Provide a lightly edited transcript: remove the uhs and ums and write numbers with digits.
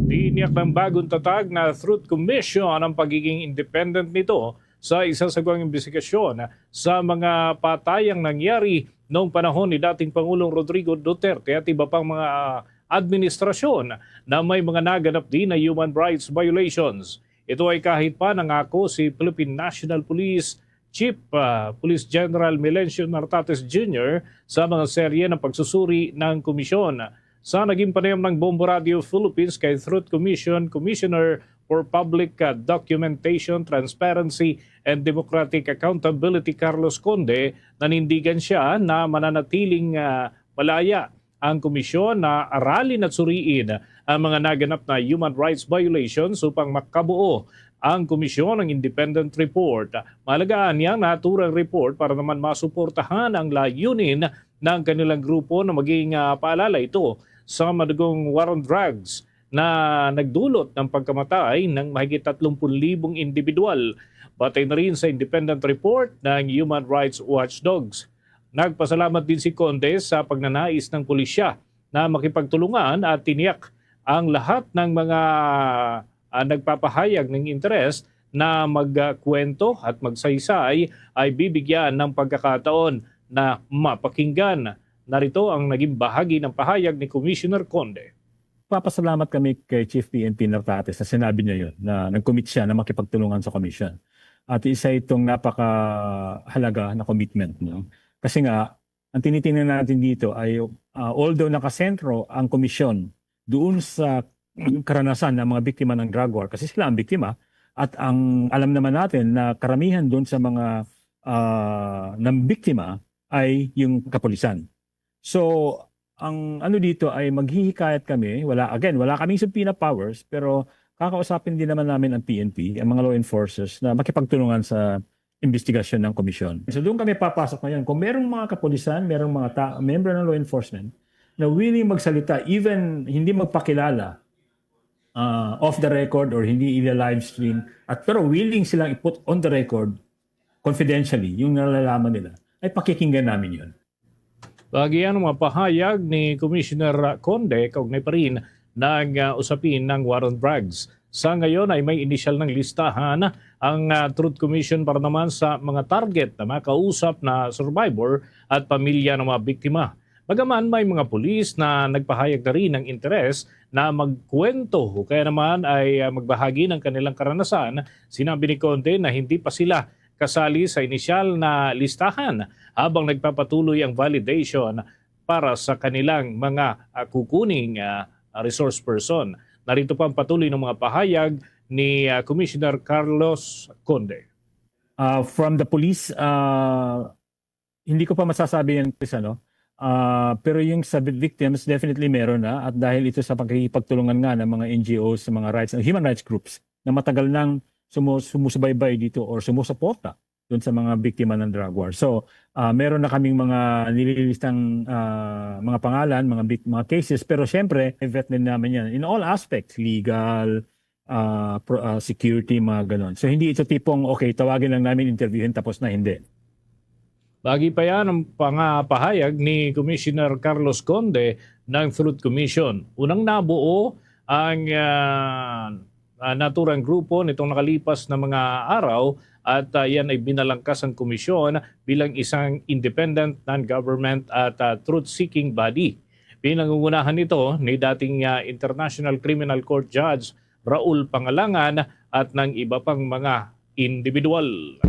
Tiniyak ng bagong tatag na Truth Commission ang pagiging independent nito sa isasagawang imbestigasyon sa mga patayang nangyari noong panahon ni dating Pangulong Rodrigo Duterte at iba pang mga administrasyon na may mga naganap din na human rights violations. Ito ay kahit pa nangako si Philippine National Police Chief Police General Melencio Nartates Jr. sa mga serye ng pagsusuri ng komisyon. Sa naging panayam ng Bombo Radio Philippines kay Truth Commission Commissioner for Public Documentation, Transparency and Democratic Accountability Carlos Conde, nanindigan siya na mananatiling malaya ang komisyon na aralin at suriin ang mga naganap na human rights violations upang makabuo ang komisyon ng independent report. Mahalagaan niyang naturang report para naman masuportahan ang layunin ng kanilang grupo na maging paalala ito sa madugong war on drugs na nagdulot ng pagkamatay ng mahigit 30,000 individual. Batay na rin sa independent report ng Human Rights Watchdogs. Nagpasalamat din si Conde sa pagnanais ng pulisya na makipagtulungan at tiniyak ang lahat ng mga nagpapahayag ng interes na magkwento at magsaysay ay bibigyan ng pagkakataon na mapakinggan. Narito ang naging bahagi ng pahayag ni Commissioner Conde. Papasalamat kami kay Chief PNP Nartates na sinabi niya yun, na nag-commit siya na makipagtulungan sa commission. At isa itong napakahalaga na commitment. No? Kasi nga, ang tinitingnan natin dito ay although nakasentro ang komisyon doon sa karanasan ng mga biktima ng drug war, kasi sila ang biktima, at ang alam naman natin na karamihan doon sa mga ng biktima ay yung kapulisan. So, ang ano dito ay maghihikayat kami, wala kaming subpoena powers, pero kakausapin din naman namin ang PNP, ang mga law enforcers na makipagtulungan sa investigasyon ng komisyon. So doon kami papasok ngayon. Kung merong mga kapulisan, merong mga member ng law enforcement na willing magsalita, even hindi magpakilala off the record or hindi i-live stream, at pero willing silang i-put on the record confidentially yung nalalaman nila, ay pakikinggan namin yun. Bagian ng mga pahayag ni Commissioner Conde, kaugnay pa rin ng usapin ng war on drugs. Sa ngayon ay may inisyal ng listahan ang Truth Commission para naman sa mga target na makausap na survivor at pamilya ng mga biktima. Bagaman may mga pulis na nagpahayag na rin ng interes na magkwento o kaya naman ay magbahagi ng kanilang karanasan, sinabi ni Conde na hindi pa sila kasali sa inisyal na listahan habang nagpapatuloy ang validation para sa kanilang mga kukuning resource person. Narito pa ang patuloy ng mga pahayag ni Commissioner Carlos Conde. From the police, hindi ko pa masasabi yan, ano? Pero yung sa victims, definitely meron na. At dahil ito sa pagkikipagtulungan nga ng mga NGOs, mga human rights groups na matagal nang sumusubaybay dito or sumusuporta doon sa mga biktima ng drug war. So, meron na kaming mga nililistang mga pangalan, mga cases, pero syempre, i-vet din namin yan in all aspects, legal, security, mga ganon. So, hindi ito tipong, okay, tawagin lang namin, interviewin, tapos na, hindi. Bagi pa yan ang pangapahayag ni Commissioner Carlos Conde ng Truth Commission. Unang nabuo ang naturang grupo nitong nakalipas na mga araw at yan ay binalangkas ang komisyon bilang isang independent, non-government at truth-seeking body. Pinangungunahan nito ni dating International Criminal Court Judge Raul Pangalangan at ng iba pang mga individual.